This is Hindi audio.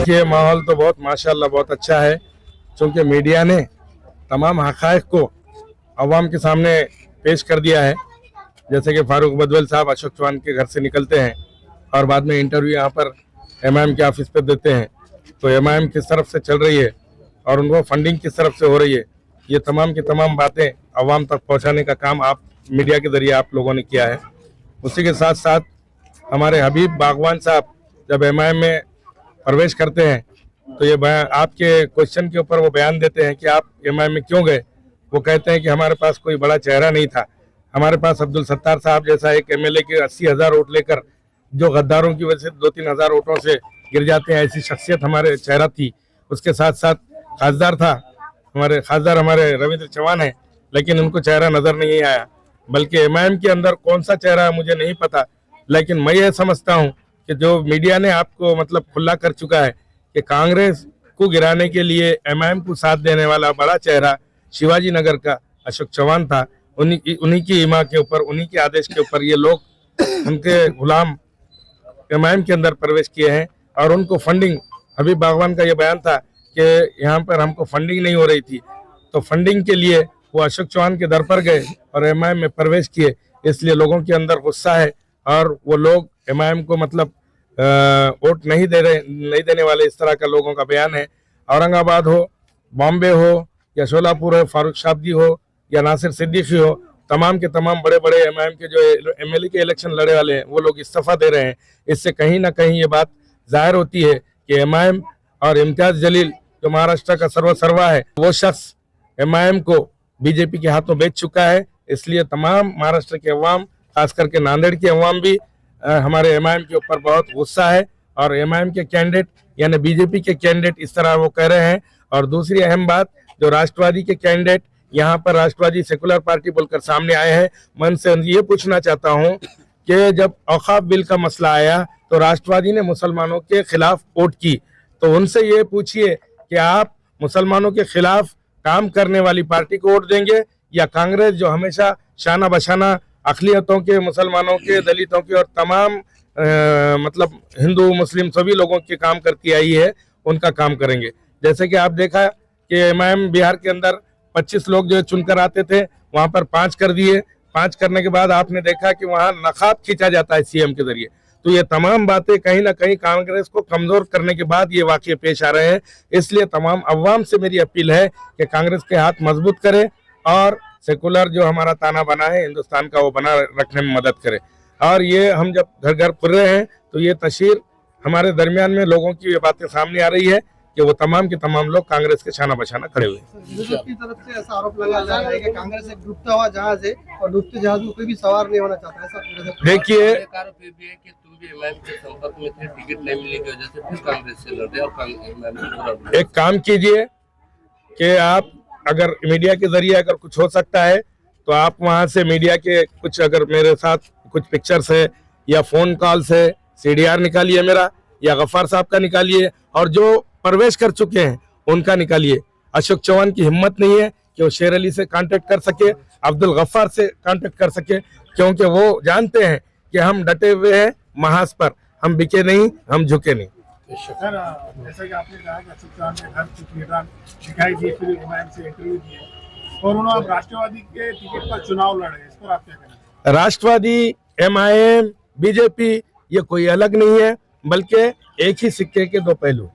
ये माहौल तो बहुत माशाल्लाह बहुत अच्छा है, क्योंकि मीडिया ने तमाम हक़ाइक़ को अवाम के सामने पेश कर दिया है। जैसे कि फारूक बदवल साहब अशोक चौहान के घर से निकलते हैं और बाद में इंटरव्यू यहाँ पर एमआईएम के ऑफिस पर देते हैं, तो एमआईएम किस तरफ से चल रही है और उनको फंडिंग किस तरफ से हो रही है, ये तमाम की तमाम बातें अवाम तक पहुँचाने का काम आप मीडिया के ज़रिए आप लोगों ने किया है। उसी के साथ साथ हमारे हबीब बागवान साहब जब एमआईएम में प्रवेश करते हैं तो ये आपके क्वेश्चन के ऊपर वो बयान देते हैं कि आप एमआईएम में क्यों गए। वो कहते हैं कि हमारे पास कोई बड़ा चेहरा नहीं था, हमारे पास अब्दुल सत्तार साहब जैसा एक एमएलए के 80,000 वोट लेकर जो गद्दारों की वजह से 2-3 हज़ार वोटों से गिर जाते हैं, ऐसी शख्सियत हमारे चेहरा थी। उसके साथ साथ खासदार था, हमारे खासदार हमारे रविंद्र चौहान है, लेकिन उनको चेहरा नजर नहीं आया। बल्कि एमआईएम के अंदर कौन सा चेहरा है मुझे नहीं पता, लेकिन मैं ये समझता हूँ कि जो मीडिया ने आपको मतलब खुला कर चुका है कि कांग्रेस को गिराने के लिए एमआईएम को साथ देने वाला बड़ा चेहरा शिवाजी नगर का अशोक चौहान था। उन्हीं की इमा के ऊपर, उन्हीं के आदेश के ऊपर ये लोग उनके गुलाम एमआईएम के अंदर प्रवेश किए हैं और उनको फंडिंग, हबीब बागवान का ये बयान था कि यहाँ पर हमको फंडिंग नहीं हो रही थी, तो फंडिंग के लिए वो अशोक चौहान के दर पर गए और एमआईएम में प्रवेश किए। इसलिए लोगों के अंदर गुस्सा है और वो लोग एमआईएम को मतलब वोट नहीं देने वाले, इस तरह का लोगों का बयान है। औरंगाबाद हो, बॉम्बे हो या शोलापुर हो, फारूक शाबजी हो या नासिर सिद्दीकी हो, तमाम के तमाम बड़े बड़े एमआईएम के जो एमएलए के इलेक्शन लड़े वाले हैं वो लोग इस्तीफा दे रहे हैं। इससे कहीं ना कहीं ये बात जाहिर होती है कि एमआईएम और इम्तियाज जलील जो महाराष्ट्र का सर्वा है, वो शख्स एमआईएम को बीजेपी के हाथों बेच चुका है। इसलिए तमाम महाराष्ट्र के अवाम, खास करके नांदेड़ के अवाम भी हमारे एमआईएम के ऊपर बहुत गुस्सा है और एमआईएम के कैंडिडेट यानी बीजेपी के कैंडिडेट इस तरह वो कह रहे हैं। और दूसरी अहम बात, जो राष्ट्रवादी के कैंडिडेट यहाँ पर राष्ट्रवादी सेकुलर पार्टी बोलकर सामने आए हैं, मैं उनसे ये पूछना चाहता हूँ कि जब औकाफ बिल का मसला आया तो राष्ट्रवादी ने मुसलमानों के खिलाफ वोट की, तो उनसे ये पूछिए कि आप मुसलमानों के खिलाफ काम करने वाली पार्टी को वोट देंगे या कांग्रेस जो हमेशा शाना बशाना अक़लियतों के, मुसलमानों के, दलितों के और तमाम मतलब हिंदू मुस्लिम सभी लोगों के काम करती आई है, उनका काम करेंगे। जैसे कि आप देखा कि एमआईएम बिहार के अंदर 25 लोग जो चुनकर आते थे वहां पर 5 कर दिए। 5 करने के बाद आपने देखा कि वहां नकाब खींचा जाता है सीएम के जरिए। तो ये तमाम बातें कहीं ना कहीं कांग्रेस को कमजोर करने के बाद ये वाकये पेश आ रहे हैं। इसलिए तमाम अवाम से मेरी अपील है कि कांग्रेस के हाथ मजबूत करे और सेकुलर जो हमारा ताना बना है हिंदुस्तान का, वो बना रखने में मदद करे। और ये हम जब घर घर फिर रहे हैं तो ये तशहीर हमारे दरमियान में लोगों की ये बातें सामने आ रही है कि वो तमाम के तमाम लोग कांग्रेस के शाना बशाना खड़े हुए हैं। बीजेपी की तरफ से ऐसा आरोप लगाया जा रहा है कि कांग्रेस एक डूबता हुआ जहाज है और डूबते जहाज में कोई भी सवार नहीं होना चाहता है। ऐसा देखिए, एक काम कीजिए कि आप अगर मीडिया के जरिए अगर कुछ हो सकता है तो आप वहां से मीडिया के कुछ, अगर मेरे साथ कुछ पिक्चर्स है या फोन कॉल से सीडीआर निकालिए मेरा, या गफ्फार साहब का निकालिए, और जो प्रवेश कर चुके हैं उनका निकालिए। अशोक चौहान की हिम्मत नहीं है कि वो शेर अली से कांटेक्ट कर सके, अब्दुल गफ्फार से कांटेक्ट कर सके, क्योंकि वो जानते हैं कि हम डटे हुए हैं महाज पर, हम बिके नहीं, हम झुके नहीं। सर, जैसा कि आपने कहा कि अशोक चौहान के घर चिट्ठीदार दिखाई दिए, फिर एमआईएम से इंटरव्यू दिए और उन्होंने राष्ट्रवादी के टिकट पर चुनाव लड़े, इस पर आप क्या कहें? राष्ट्रवादी, एमआईएम, बीजेपी ये कोई अलग नहीं है, बल्कि एक ही सिक्के के दो पहलू।